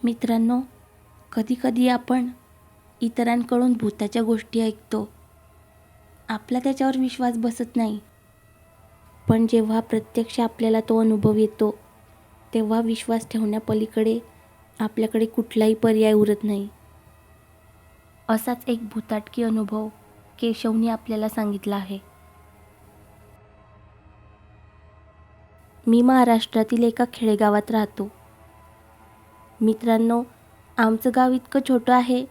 मित्रांनो, कधीकधी आपण इतरांकडून भूताच्या गोष्टी ऐकतो. आपला त्याच्यावर विश्वास बसत नाही. पण जेव्हा प्रत्यक्ष आपल्याला तो अनुभव येतो, तेव्हा विश्वास ठेवण्यापलीकडे आपल्याकडे कुठलाही पर्याय उरत नाही. असाच एक भूताटकी अनुभव केशवने आपल्याला सांगितला आहे. मी महाराष्ट्रातील एका खेडेगावात राहतो. मित्रांनो, आमचं गाव इतकं छोटं आहे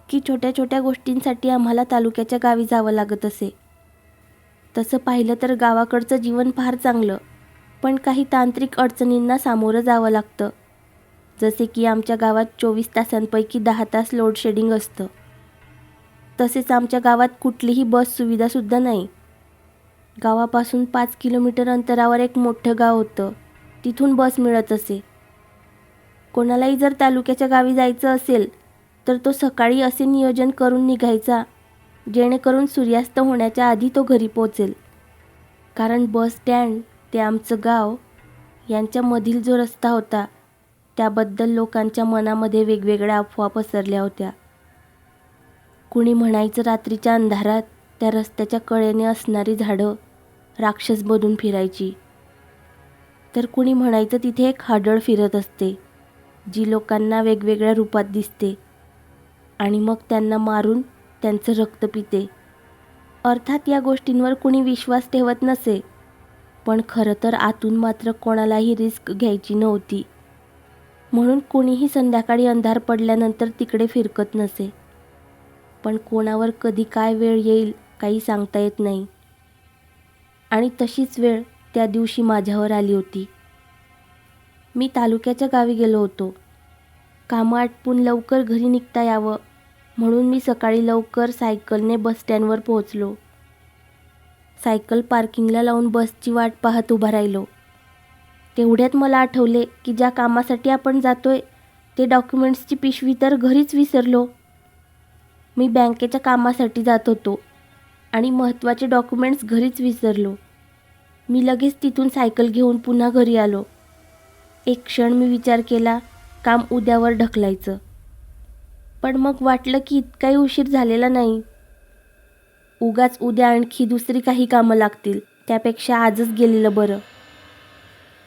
की छोट्या छोट्या गोष्टींसाठी आम्हाला तालुक्याच्या गावी जावं लागत असे. तसं पाहिलं तर गावाकडचं जीवन फार चांगलं, पण काही तांत्रिक अडचणींना सामोरं जावं लागतं. जसे की आमच्या गावात 24 तासांपैकी 10 तास लोडशेडिंग असतं. तसेच आमच्या गावात कुठलीही बस सुविधासुद्धा नाही. गावापासून 5 किलोमीटर अंतरावर एक मोठं गाव होतं. तिथून बस मिळत असे. कोणालाही जर तालुक्याच्या गावी जायचं असेल तर तो सकाळी असे नियोजन करून निघायचा, जेणेकरून सूर्यास्त होण्याच्या आधी तो घरी पोहोचेल. कारण बस स्टँड ते आमचं गाव यांच्यामधील जो रस्ता होता, त्याबद्दल लोकांच्या मनामध्ये वेगवेगळ्या अफवा पसरल्या होत्या. कुणी म्हणायचं रात्रीच्या अंधारात त्या रस्त्याच्या कडेने असणारी झाडं राक्षस बनून फिरायची, तर कुणी म्हणायचं तिथे एक हाडळ फिरत असते, जी लोकांना वेगवेगळ्या रूपात दिसते आणि मग त्यांना मारून त्यांचं रक्त पिते. अर्थात या गोष्टींवर कुणी विश्वास ठेवत नसे, पण खरं तर आतून मात्र कोणालाही रिस्क घ्यायची नव्हती. म्हणून कुणीही संध्याकाळी अंधार पडल्यानंतर तिकडे फिरकत नसे. पण कोणावर कधी काय वेळ येईल काही सांगता येत नाही. आणि तशीच वेळ त्या दिवशी माझ्यावर आली होती. मी तालुक्याच्या गावी गेलो होतो. कामं आटपून लवकर घरी निघता यावं म्हणून मी सकाळी लवकर सायकलने बस स्टँडवर पोहोचलो. सायकल पार्किंगला लावून बसची वाट पाहत उभा राहिलो. तेवढ्यात मला आठवले की ज्या कामासाठी आपण जातोय ते डॉक्युमेंट्सची पिशवी तर घरीच विसरलो. मी बँकेच्या कामासाठी जात होतो आणि महत्त्वाचे डॉक्युमेंट्स घरीच विसरलो. मी लगेच तिथून सायकल घेऊन पुन्हा घरी आलो. एक क्षण मी विचार केला, काम उद्यावर ढकलायचं. पण मग वाटलं की इतकाही उशीर झालेला नाही. उगाच उद्या आणखी दुसरी काही कामं लागतील, त्यापेक्षा आजच गेलेलं बरं.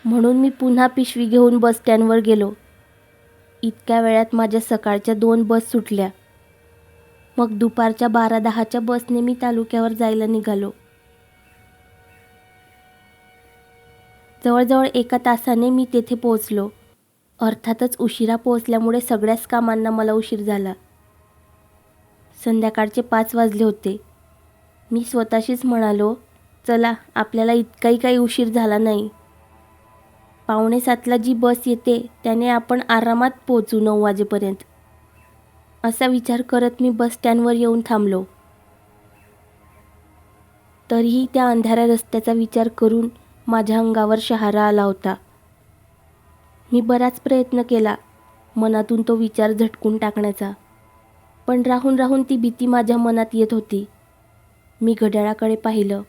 म्हणून मी पुन्हा पिशवी घेऊन बस स्टँडवर गेलो. इतक्या वेळात माझ्या सकाळच्या 2 बस सुटल्या. मग दुपारच्या 12:10च्या बसने मी तालुक्यावर जायला निघालो. जवळजवळ 1 तासाने मी तेथे पोहोचलो. अर्थातच उशिरा पोहोचल्यामुळे सगळ्याच कामांना मला उशीर झाला. संध्याकाळचे 5 वाजले होते. मी स्वतःशीच म्हणालो, चला आपल्याला इतकाही काही उशीर झाला नाही. 6:45ला जी बस येते त्याने आपण आरामात पोहोचू 9 वाजेपर्यंत. असा विचार करत मी बस स्टँडवर येऊन थांबलो. तरीही त्या अंधाऱ्या रस्त्याचा विचार करून माझ्या अंगावर शहारा आला होता. मी बराच प्रयत्न केला मनातून तो विचार झटकून टाकण्याचा, पण राहून राहून ती भीती माझ्या मनात येत होती. मी घड्याळाकडे पाहिलं.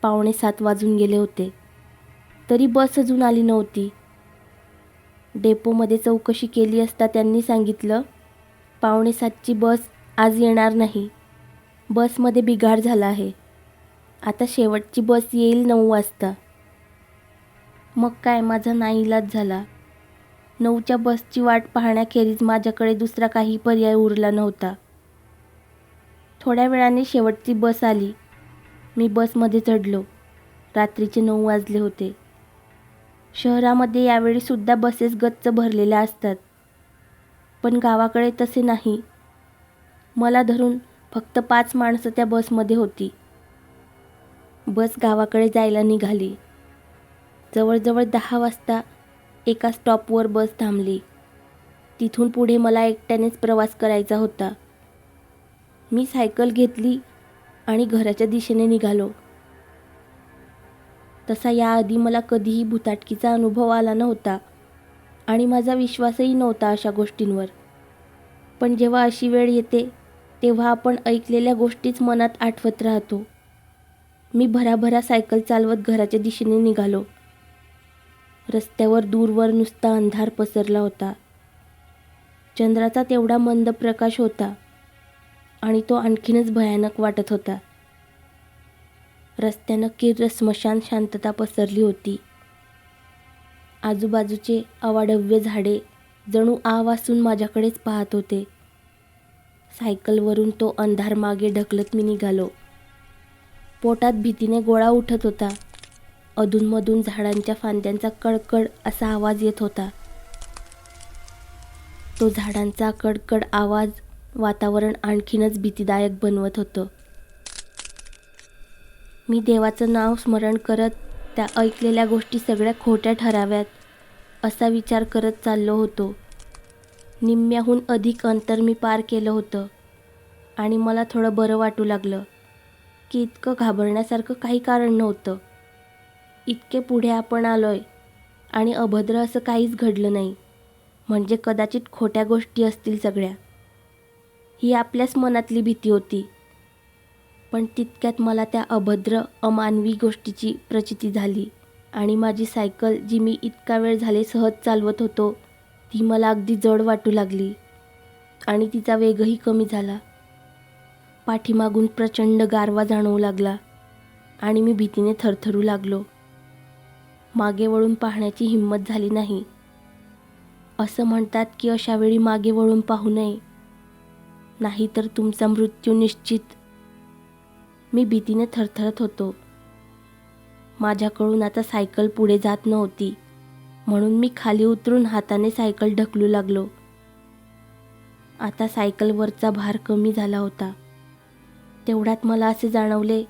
6:45 वाजून गेले होते. तरी बस अजून आली नव्हती. डेपोमध्ये चौकशी केली असता त्यांनी सांगितलं, 6:45ची बस आज येणार नाही. बसमध्ये बिघाड झाला आहे. आता शेवटची बस येईल 9 वाजता. मग काय, माझा नाईलाज झाला. 9च्या बसची वाट पाहण्याखेरीज माझ्याकडे दुसरा काही पर्याय उरला नव्हता. थोड्या वेळाने शेवटची बस आली. मी बसमध्ये चढलो. रात्रीचे 9 वाजले होते. शहरामध्ये यावेळीसुद्धा बसेस गच्च भरलेल्या असतात, पण गावाकडे तसे नाही. मला धरून फक्त 5 माणसं त्या बसमध्ये होती. बस गावाकडे जायला निघाली. जवळजवळ 10 वाजता एका स्टॉपवर बस थांबली. तिथून पुढे मला एकट्यानेच प्रवास करायचा होता. मी सायकल घेतली आणि घराच्या दिशेने निघालो. तसा याआधी मला कधीही भुताटकीचा अनुभव आला नव्हता आणि माझा विश्वासही नव्हता अशा गोष्टींवर. पण जेव्हा अशी वेळ येते तेव्हा आपण ऐकलेल्या गोष्टीच मनात आठवत राहतो. मी भराभरा सायकल चालवत घराच्या दिशेने निघालो. रस्त्यावर दूरवर नुसता अंधार पसरला होता. चंद्राचा तेवढा मंद प्रकाश होता आणि तो आणखीनच भयानक वाटत होता. रस्त्यानं किर्र स्मशान शांतता पसरली होती. आजूबाजूचे अवाढव्य झाडे जणू आ वासून माझ्याकडेच पाहत होते. सायकलवरून तो अंधार मागे ढकलत मी निघालो. पोटात भीतीने गोळा उठत होता. अधूनमधून झाडांच्या फांद्यांचा कडकड असा आवाज येत होता. तो झाडांचा कडकड आवाज वातावरण आणखीनच भीतीदायक बनवत होतं. मी देवाचं नाव स्मरण करत त्या ऐकलेल्या गोष्टी सगळ्या खोट्या ठराव्यात असा विचार करत चाललो होतो. निम्म्याहून अधिक अंतर मी पार केलं होतं आणि मला थोडं बरं वाटू लागलं की इतकं घाबरण्यासारखं काही कारण नव्हतं. इतके पुढे आपण आलोय आणि अभद्र असं काहीच घडलं नाही. म्हणजे कदाचित खोट्या गोष्टी असतील सगळ्या. ही आपल्याच मनातली भीती होती. पण तितक्यात मला त्या अभद्र अमानवी गोष्टीची प्रचिती झाली आणि माझी सायकल जी मी इतका वेळ झाले सहज चालवत होतो ती मला अगदी जड वाटू लागली आणि तिचा वेगही कमी झाला. पाठीमागून प्रचंड गारवा जाणवू लागला आणि मी भीतीने थरथरू लागलो. मागे वळून पाहण्याची हिंमत झाली नाही. असं म्हणतात की अशा वेळी मागे वळून पाहू नये, नाहीतर तुमचा मृत्यू निश्चित. मी भीतीने थरथरत होतो. माझ्याकडून आता सायकल पुढे जात नव्हती म्हणून मी खाली उतरून हाताने सायकल ढकलू लागलो. आता सायकलवरचा भार कमी झाला होता. तेवढ्यात मला असे जाणवले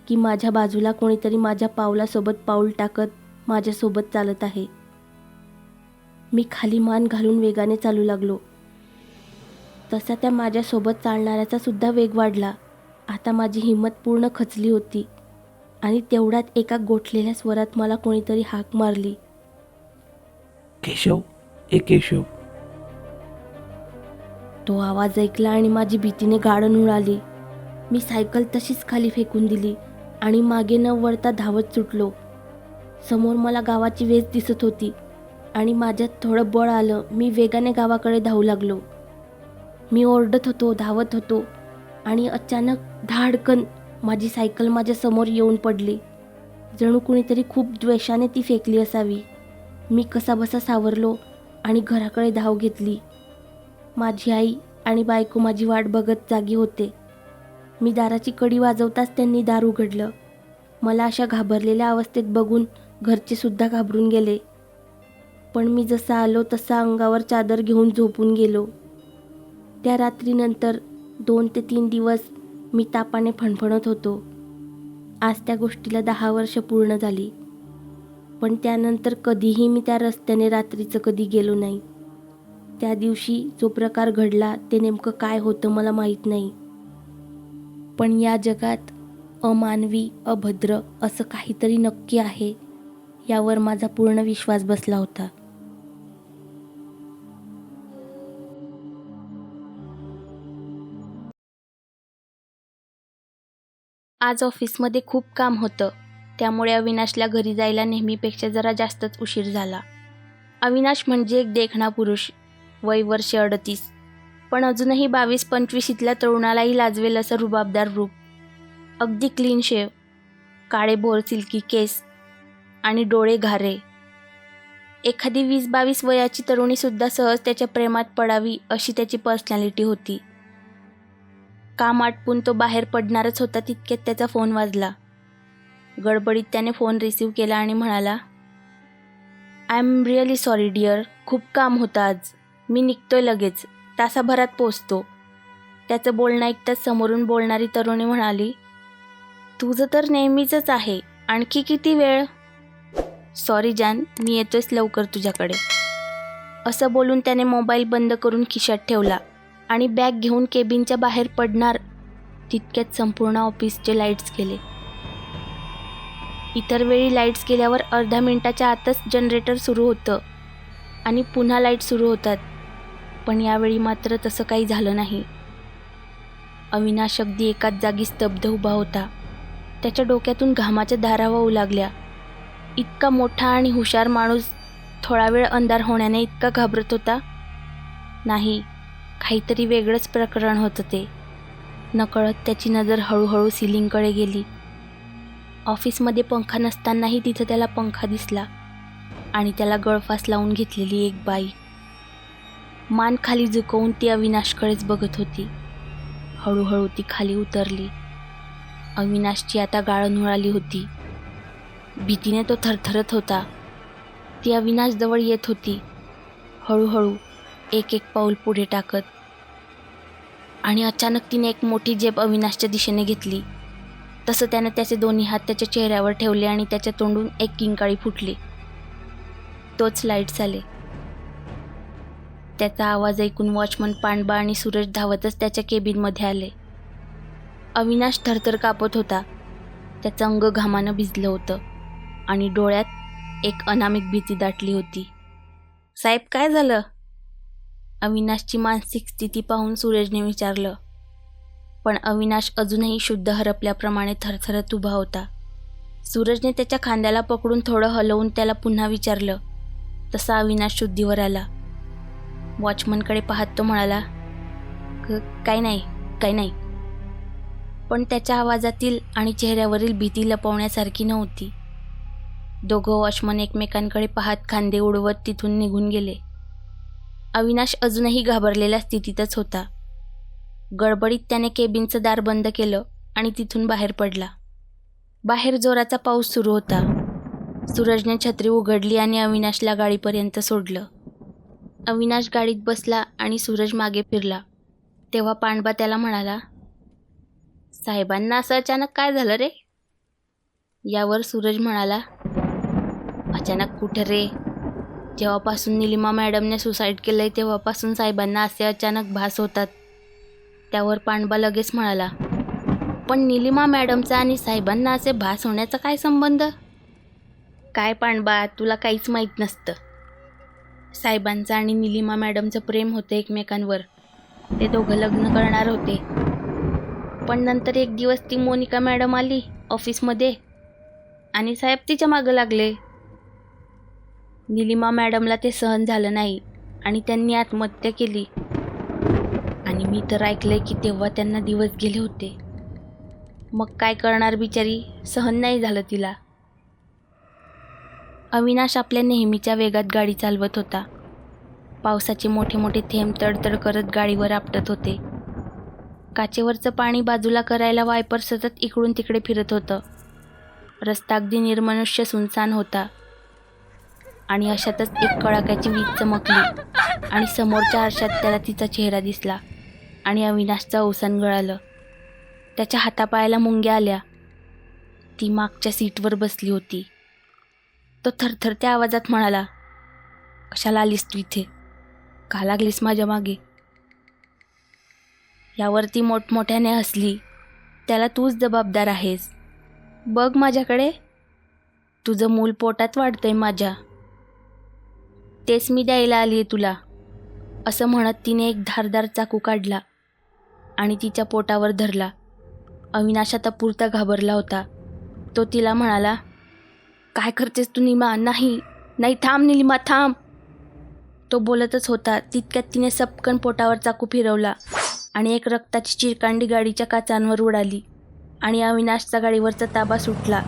की माझ्या बाजूला कोणीतरी माझ्या पावलासोबत पाऊल टाकत माझ्यासोबत चालत आहे. मी खाली मान घालून वेगाने चालू लागलो. तसा त्या माझ्यासोबत चालणाऱ्याचा सुद्धा वेग वाढला. आता माझी हिंमत पूर्ण खचली होती आणि तेवढ्यात एका गोठलेल्या स्वरात मला कोणीतरी हाक मारली. केशव, केशव. तो आवाज ऐकला आणि माझी भीतीने गाडण उडाली. मी सायकल तशीच खाली फेकून दिली आणि मागे न वळता धावत सुटलो. समोर मला गावाची वेस दिसत होती आणि माझ्यात थोडं बळ आलं. मी वेगाने गावाकडे धावू लागलो. मी ओरडत होतो, धावत होतो आणि अचानक धाडकन माझी सायकल माझ्या समोर येऊन पडली. जणू कुणीतरी खूप द्वेषाने ती फेकली असावी. मी कसाबसा सावरलो आणि घराकडे धाव घेतली. माझी आई आणि बायको माझी वाट बघत जागी होते. मी दाराची कडी वाजवताच त्यांनी दार उघडलं. मला अशा घाबरलेल्या अवस्थेत बघून घरचे सुद्धा घाबरून गेले. पण मी जसा आलो तसा अंगावर चादर घेऊन झोपून गेलो. त्या रात्रीनंतर 2 ते 3 दिवस मी तापाने फणफणत होतो. आज त्या गोष्टीला 10 वर्ष पूर्ण झाली. पण त्यानंतर कधीही मी त्या रस्त्याने रात्रीचं कधी गेलो नाही. त्या दिवशी जो प्रकार घडला ते नेमकं काय होतं मला माहीत नाही. पण या जगात अमानवी, अभद्र असं काहीतरी नक्की आहे यावर माझा पूर्ण विश्वास बसला होता. आज ऑफिसमध्ये खूप काम होतं, त्यामुळे अविनाशला घरी जायला नेहमीपेक्षा जरा जास्तच उशीर झाला. अविनाश म्हणजे एक देखणा पुरुष, वय वर्ष 38, पण अजूनही 22-25 तरुणालाही लाजवेल असं रुबाबदार रूप. अगदी क्लीन शेव, काळे बोर सिल्की केस आणि डोळे घारे. एखादी 20-22 वयाची तरुणीसुद्धा सहज त्याच्या प्रेमात पडावी अशी त्याची पर्सनॅलिटी होती. काम आटपून तो बाहेर पडणारच होता तितक्यात त्याचा फोन वाजला. गडबडीत त्याने फोन रिसीव्ह केला आणि म्हणाला, I am really sorry dear, खूप काम होतं आज. मी निघतोय लगेच, तासाभरात पोचतो. त्याचं बोलणं ऐकताच समोरून बोलणारी तरुणी म्हणाली, तुझं तर नेहमीचंच आहे, आणखी किती वेळ? सॉरी जान, मी येतोयच लवकर तुझ्याकडे. असं बोलून त्याने मोबाईल बंद करून खिशात ठेवला आणि बॅग घेऊन केबिनच्या बाहेर पडणार तितक्यात संपूर्ण ऑफिसचे लाईट्स गेले. इतर वेळी लाईट्स गेल्यावर अर्ध्या मिनिटाच्या आतच जनरेटर सुरू होतं आणि पुन्हा लाईट सुरू होतात, पण यावेळी मात्र तसं काही झालं नाही. अविनाश अगदी एकाच जागी स्तब्ध उभा होता. त्याच्या डोक्यातून घामाच्या धारा वाहू लागल्या. इतका मोठा आणि हुशार माणूस थोडा वेळ अंधार होण्याने इतका घाबरत होता? नाही, काहीतरी वेगळंच प्रकरण होतं ते. नकळत त्याची नजर हळूहळू सिलिंगकडे गेली. ऑफिसमध्ये पंखा नसतानाही तिथं त्याला पंखा दिसला आणि त्याला गळफास लावून घेतलेली एक बाई. मान खाली झुकवून ती अविनाशकडेच बघत होती. हळूहळू ती खाली उतरली. अविनाशची आता गाळण उडाली होती. भीतीने तो थरथरत होता. ती अविनाशजवळ येत होती, हळूहळू एक एक पाऊल पुढे टाकत. आणि अचानक तिने एक मोठी झेप अविनाशच्या दिशेने घेतली. तसं त्याने त्याचे दोन्ही हात त्याच्या चेहऱ्यावर ठेवले आणि त्याच्या तोंडून एक किंकाळी फुटली. तोच लाईट्स आले. त्याचा आवाज ऐकून वॉचमन पांडबा आणि सूरज धावतच त्याच्या केबिनमध्ये आले. अविनाश थरथर कापत होता. त्याचं अंग घामानं भिजलं होतं आणि डोळ्यात एक अनामिक भीती दाटली होती. साहेब, काय झालं? अविनाशची मानसिक स्थिती पाहून सूरजने विचारलं. पण अविनाश अजूनही शुद्ध हरपल्याप्रमाणे थरथरत उभा होता. सूरजने त्याच्या खांद्याला पकडून थोडं हलवून त्याला पुन्हा विचारलं. तसा अविनाश शुद्धीवर आला. वॉचमनकडे पाहत तो म्हणाला, काही नाही. पण त्याच्या आवाजातील आणि चेहऱ्यावरील भीती लपवण्यासारखी नव्हती. दोघं वॉचमन एकमेकांकडे पाहत खांदे उडवत तिथून निघून गेले. अविनाश अजूनही घाबरलेल्या स्थितीतच होता. गडबडीत त्याने केबिनचं दार बंद केलं आणि तिथून बाहेर पडला. बाहेर जोराचा पाऊस सुरू होता. सूरजने छत्री उघडली आणि अविनाशला गाडीपर्यंत सोडलं. अविनाश गाडीत बसला आणि सूरज मागे फिरला. तेव्हा पांडबा त्याला म्हणाला, साहेबांना असं अचानक काय झालं रे? यावर सूरज म्हणाला, अचानक कुठं रे? जेव्हापासून निलिमा मॅडमने सुसाईड केलंय तेव्हापासून साहेबांना असे अचानक भास होतात. त्यावर पांडबा लगेच म्हणाला, पण निलिमा मॅडमचा आणि साहेबांना असे भास होण्याचा काय संबंध? काय पांडबा, तुला काहीच माहीत नसतं. साहेबांचं आणि निलिमा मॅडमचं प्रेम होतं एकमेकांवर. ते दोघं लग्न करणार होते. पण नंतर एक दिवस ती मोनिका मॅडम आली ऑफिसमध्ये आणि साहेब तिच्या मागं लागले. निलिमा मॅडमला ते सहन झालं नाही आणि त्यांनी आत्महत्या केली. आणि मी तर ऐकलंय की तेव्हा त्यांना दिवस गेले होते. मग काय करणार बिचारी, सहन नाही झालं तिला. अविनाश आपल्या नेहमीच्या वेगात गाडी चालवत होता. पावसाचे मोठे मोठे थेंब तडतड करत गाडीवर आपटत होते. काचेवरचं पाणी बाजूला करायला वायपर सतत इकडून तिकडे फिरत होतं. रस्ता अगदी निर्मनुष्य सुनसान होता. आणि अशातच एक कडाक्याची वीज चमकली आणि समोरच्या आरशात त्याला तिचा चेहरा दिसला आणि अविनाशचं अवसान गळालं. त्याच्या हातापायाला मुंग्या आल्या. ती मागच्या सीटवर बसली होती. तो थरथरत्या आवाजात म्हणाला, कशाला आलीस तू इथे? का लागलीस माझ्या मागे? यावरती मोठमोठ्याने हसली. त्याला तूच जबाबदार आहेस. बघ माझ्याकडे, तुझं मूल पोटात वाढतंय माझ्या. तेच मी द्यायला आली आहे तुला. असं म्हणत तिने एक धारदार चाकू काढला आणि तिच्या पोटावर धरला. अविनाश आता पुरता घाबरला होता. तो तिला म्हणाला, काय करतेस तू निलिमा? नाही, थांब निलिमा, थांब. तो बोलतच होता तितक्यात तिने सपकन पोटावर चाकू फिरवला आणि एक रक्ताची चिरकांडी गाडीच्या काचांवर उडाली आणि अविनाशचा गाडीवरचा ताबा सुटला.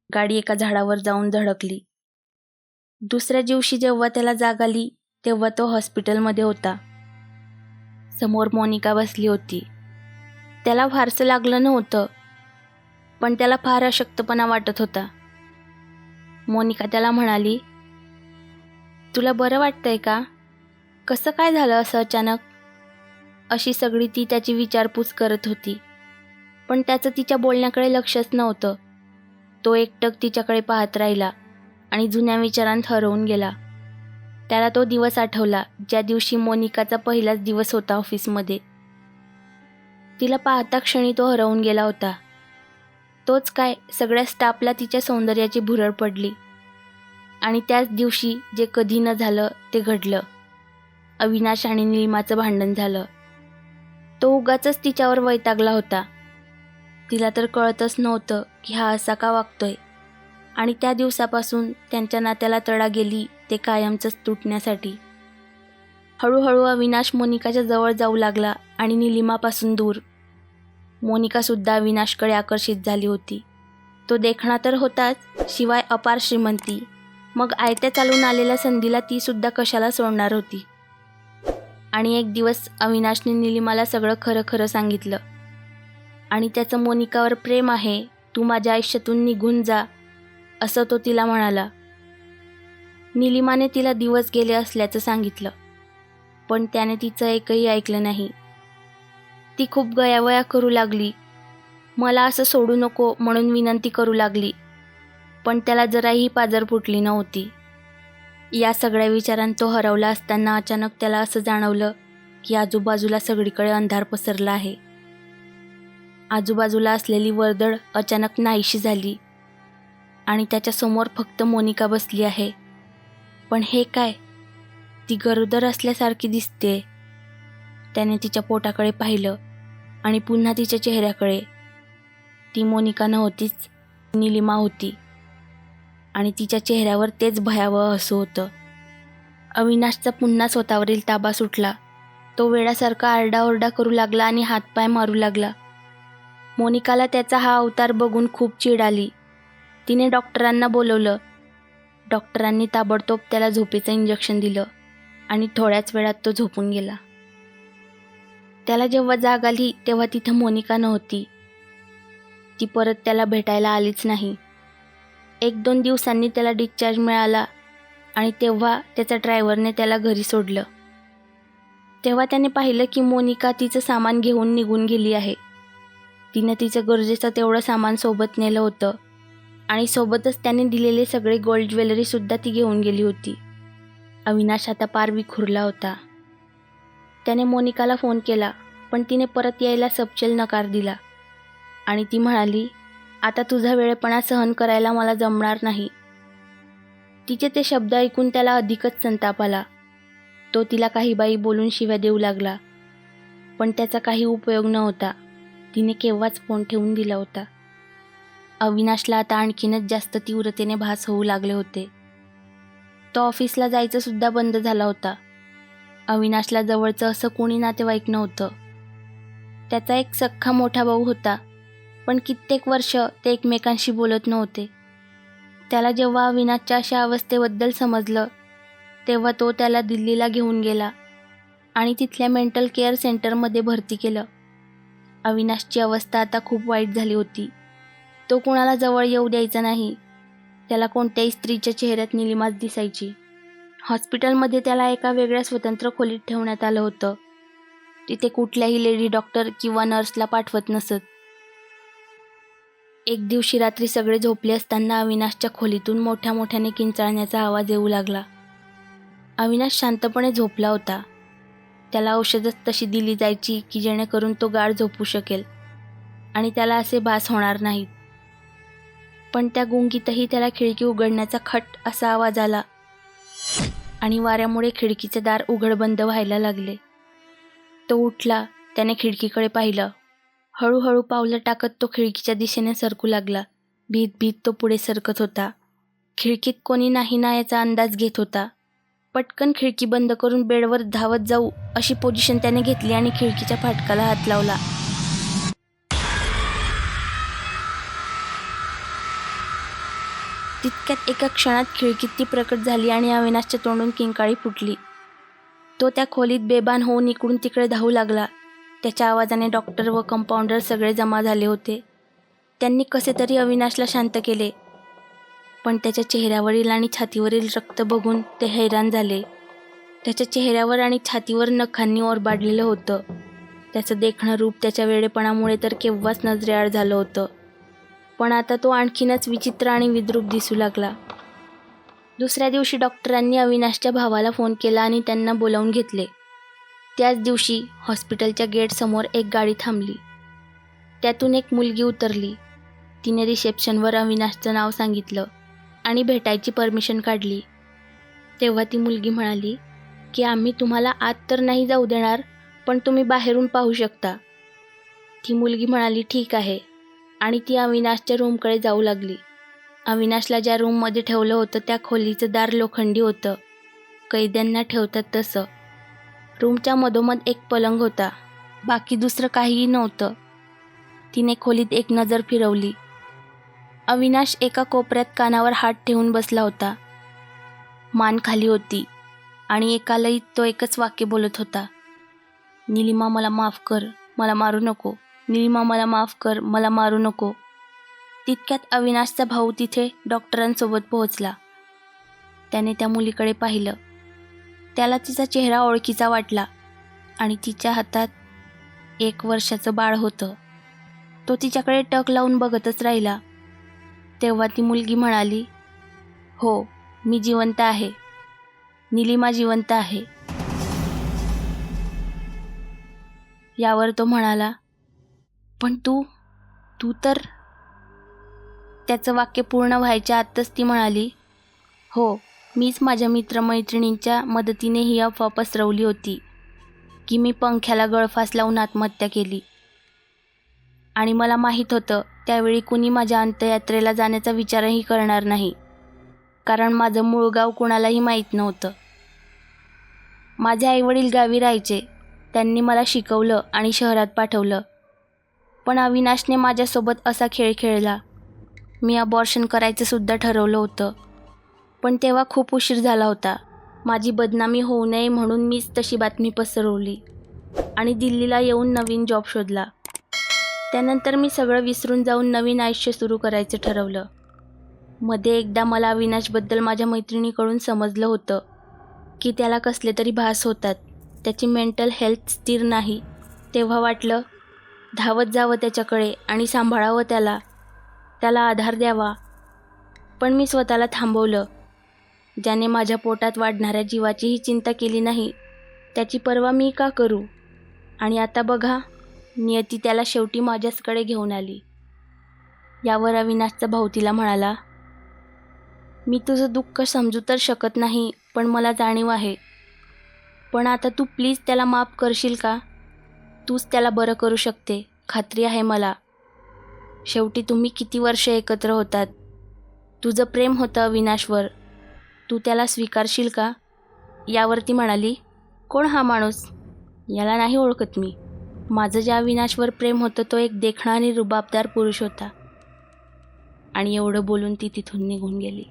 गाडी एका झाडावर जाऊन धडकली. दुसऱ्या दिवशी जेव्हा त्याला जाग आली तेव्हा तो हॉस्पिटलमध्ये होता. समोर मोनिका बसली होती. त्याला फारसं लागलं नव्हतं, पण त्याला फार अशक्तपणा वाटत होता. मोनिका त्याला म्हणाली, तुला बरं वाटतंय का? कसं काय झालं असं अचानक? अशी सगळी ती त्याची विचारपूस करत होती. पण त्याचं तिच्या बोलण्याकडे लक्षच नव्हतं. तो एकटक तिच्याकडे पाहत राहिला आणि जुन्या विचारांत हरवून गेला. त्याला तो दिवस आठवला ज्या दिवशी मोनिकाचा पहिलाच दिवस होता ऑफिसमध्ये. तिला पाहता क्षणी तो हरवून गेला होता. तोच काय, सगळ्या स्टाफला तिच्या सौंदर्याची भुरळ पडली. आणि त्याच दिवशी जे कधी न झालं ते घडलं. अविनाश आणि निलिमाचं भांडण झालं. तो उगाचच तिच्यावर वैतागला होता. तिला तर कळतच नव्हतं की हा असा का वागतोय. आणि त्या दिवसापासून त्यांच्या नात्याला तडा गेली ते कायमचंच तुटण्यासाठी. हळूहळू अविनाश मोनिकाच्या जवळ जाऊ लागला आणि निलिमापासून दूर. मोनिकासुद्धा अविनाशकडे आकर्षित झाली होती. तो देखणा तर होताच, शिवाय अपार श्रीमंती. मग आयत्या चालून आलेल्या संधीला तीसुद्धा कशाला सोडणार होती. आणि एक दिवस अविनाशने निलिमाला सगळं खरं खरं सांगितलं. आणि त्याचं मोनिकावर प्रेम आहे, तू माझ्या आयुष्यातून निघून जा, असं तो तिला म्हणाला. निलिमाने तिला दिवस गेले असल्याचं सांगितलं, पण त्याने तिचं एकही ऐकलं नाही. ती खूप गयावया करू लागली. मला असं सोडू नको म्हणून विनंती करू लागली, पण त्याला जराही पाजर फुटली नव्हती. या सगळ्या विचारांत तो हरवला असताना अचानक त्याला असं जाणवलं की आजूबाजूला सगळीकडे अंधार पसरला आहे. आजूबाजूला असलेली वर्दळ अचानक नाहीशी झाली आणि त्याच्यासमोर फक्त मोनिका बसली आहे. पण हे काय? ती गरोदर असल्यासारखी दिसते. त्याने तिच्या पोटाकडे पाहिलं आणि पुन्हा तिच्या चेहऱ्याकडे. ती मोनिका नव्हतीच, निलिमा होती आणि तिच्या चेहऱ्यावर तेच भयावह हसू होतं. अविनाशचा पुन्हा स्वतःवरील ताबा सुटला. तो वेड्यासारखा आरडाओरडा करू लागला आणि हातपाय मारू लागला. मोनिकाला त्याचा हा अवतार बघून खूप चीड आली. तिने डॉक्टरांना बोलवलं. डॉक्टरांनी ताबडतोब त्याला झोपेचं इंजेक्शन दिलं आणि थोड्याच वेळात तो झोपून गेला. त्याला जेव्हा जाग आली तेव्हा तिथं मोनिका नव्हती. ती परत त्याला भेटायला आलीच नाही. 1-2 दिवसांनी त्याला डिस्चार्ज मिळाला आणि तेव्हा त्याच्या ड्रायव्हरने त्याला घरी सोडलं. तेव्हा त्याने पाहिलं की मोनिका तिचं सामान घेऊन निघून गेली आहे. तिने तिचं गरजेचं तेवढं सामान सोबत नेलं होतं आणि सोबतच त्याने दिलेले सगळे गोल्ड ज्वेलरीसुद्धा ती घेऊन गेली होती. अविनाश आता पार विखुरला होता. त्याने मोनिकाला फोन केला, पण तिने परत यायला सपशेल नकार दिला आणि ती म्हणाली, आता तुझा वेळेपणा सहन करायला मला जमणार नाही. तिचे ते शब्द ऐकून त्याला अधिकच संताप आला. तो तिला काही बाई बोलून शिव्या देऊ लागला, पण त्याचा काही उपयोग नव्हता. तिने केव्हाच फोन ठेवून दिला होता. अविनाशला आता आणखीनच जास्त तीव्रतेने भास होऊ लागले होते. तो ऑफिसला जायचं सुद्धा बंद झाला होता. अविनाशला जवळचं असं कोणी नातेवाईक नव्हतं. त्याचा एक सख्खा मोठा भाऊ होता, पण कित्येक वर्ष ते एकमेकांशी बोलत नव्हते. त्याला जेव्हा अविनाशच्या अशा अवस्थेबद्दल समजलं तेव्हा तो त्याला दिल्लीला घेऊन गेला आणि तिथल्या मेंटल केअर सेंटरमध्ये भरती केलं. अविनाशची अवस्था आता खूप वाईट झाली होती. तो कुणाला जवळ येऊ द्यायचा नाही. त्याला कोणत्याही स्त्रीच्या चेहऱ्यात निलिमाच दिसायची. हॉस्पिटलमध्ये त्याला एका वेगळ्या स्वतंत्र खोलीत ठेवण्यात आलं होतं. तिथे कुठल्याही लेडी डॉक्टर किंवा नर्सला पाठवत नसत. एक दिवशी रात्री सगळे झोपले असताना अविनाशच्या खोलीतून मोठ्या मोठ्याने किंचाळण्याचा आवाज येऊ लागला. अविनाश शांतपणे झोपला होता. त्याला औषधच तशी दिली जायची की जेणेकरून तो गाढ झोपू शकेल आणि त्याला असे भास होणार नाहीत. पण त्या गुंगीतही त्याला खिडकी उघडण्याचा खट असा आवाज आला आणि वाऱ्यामुळे खिडकीचे दार उघड बंद व्हायला लागले. तो उठला. त्याने खिडकीकडे पाहिलं. हळूहळू पावलं टाकत तो खिडकीच्या दिशेने सरकू लागला. भीत भीत तो पुढे सरकत होता. खिडकीत कोणी नाही ना याचा अंदाज घेत होता. पटकन खिडकी बंद करून बेडवर धावत जाऊ अशी पोझिशन त्याने घेतली आणि खिडकीच्या फाटकाला हात लावला. तितक्यात एका क्षणात खिडकीत ती प्रकट झाली आणि अविनाशच्या तोंडून किंकाळी फुटली. तो त्या खोलीत बेभान होऊन इकडून तिकडे धावू लागला. त्याच्या आवाजाने डॉक्टर व कंपाऊंडर सगळे जमा झाले होते. त्यांनी कसे तरी अविनाशला शांत केले, पण त्याच्या चेहऱ्यावरील आणि छातीवरील रक्त बघून ते हैराण झाले. त्याच्या चेहऱ्यावर आणि छातीवर नखांनी ओरबाडलेलं होतं. त्याचं देखणं रूप त्याच्या वेडेपणामुळे तर केव्हाच नजरेआड झालं होतं, पण आता तो आणखीनच विचित्र आणि विद्रूप दिसू लागला. दुसऱ्या दिवशी डॉक्टरांनी अविनाशच्या भावाला फोन केला आणि त्यांना बोलावून घेतले. त्याच दिवशी हॉस्पिटलच्या गेटसमोर एक गाडी थांबली. त्यातून एक मुलगी उतरली. तिने रिसेप्शनवर अविनाशचं नाव सांगितलं आणि भेटायची परमिशन काढली. तेव्हा ती मुलगी म्हणाली की आम्ही तुम्हाला आत तर नाही जाऊ देणार, पण तुम्ही बाहेरून पाहू शकता. ती मुलगी म्हणाली ठीक आहे आणि ती अविनाशच्या रूमकडे जाऊ लागली. अविनाशला ज्या रूममध्ये ठेवलं होतं त्या खोलीचं दार लोखंडी होतं, कैद्यांना ठेवतात तसं. रूमच्या मधोमध एक पलंग होता, बाकी दुसरं काहीही नव्हतं. तिने खोलीत एक नजर फिरवली. अविनाश एका कोपऱ्यात कानावर हात ठेवून बसला होता. मान खाली होती आणि एका लयीत तो एकच वाक्य बोलत होता, निलिमा मला माफ कर, मला मारू नको. निलिमा मला माफ कर, मला मारू नको. तितक्यात अविनाशचा भाऊ तिथे डॉक्टरांसोबत पोहोचला. त्याने त्या मुलीकडे पाहिलं. त्याला तिचा चेहरा ओळखीचा वाटला आणि तिच्या हातात 1 वर्षाचं बाळ होतं. तो तिच्याकडे टक लावून बघतच राहिला. तेव्हा ती मुलगी म्हणाली, हो, मी जिवंत आहे. निलिमा जिवंत आहे. यावर तो म्हणाला, पण तू तर. त्याचं वाक्य पूर्ण व्हायच्या आतच ती म्हणाली, हो, मीच माझ्या मित्रमैत्रिणींच्या मदतीने ही अफवा पसरवली होती की मी पंख्याला गळफास लावून आत्महत्या केली. आणि मला माहीत होतं त्यावेळी कुणी माझ्या अंत्ययात्रेला जाण्याचा विचारही करणार नाही, कारण माझं मूळ गाव कुणालाही माहीत नव्हतं. माझे आईवडील गावी राहायचे. त्यांनी मला शिकवलं आणि शहरात पाठवलं. पण अविनाशने माझ्यासोबत असा खेळ खेळला. मी अबॉर्शन करायचं सुद्धा ठरवलं होतं, पण तेव्हा खूप उशीर झाला होता. माझी बदनामी होऊ नये म्हणून मीच तशी बातमी पसरवली आणि दिल्लीला येऊन नवीन जॉब शोधला. त्यानंतर मी सगळं विसरून जाऊन नवीन आयुष्य सुरू करायचं ठरवलं. मध्ये एकदा मला अविनाशबद्दल माझ्या मैत्रिणीकडून समजलं होतं की त्याला कसले तरी भास होतात, त्याची मेंटल हेल्थ स्थिर नाही. तेव्हा वाटलं धावत जावं त्याच्याकडे आणि सांभाळावं त्याला आधार द्यावा. पण मी स्वतःला थांबवलं. ज्याने माझ्या पोटात वाढणाऱ्या जीवाचीही चिंता केली नाही, त्याची पर्वा मी का करू? आणि आता बघा, नियती त्याला शेवटी माझ्याचकडे घेऊन आली. यावर अविनाशचा भाऊ तिला म्हणाला, मी तुझं दुःख समजू तर शकत नाही, पण मला जाणीव आहे. पण आता तू प्लीज त्याला माफ करशील का? तूच त्याला बरं करू शकते, खात्री आहे मला. शेवटी तुम्ही किती वर्ष एकत्र होतात. तुझं प्रेम होतं अविनाशवर, तू त्याला स्वीकारशील का? यावर ती म्हणाली, कोण हा माणूस? याला नाही ओळखत मी. माझं ज्या अविनाशवर प्रेम होतं तो एक देखणा आणि रुबाबदार पुरुष होता. आणि एवढं बोलून ती तिथून निघून गेली.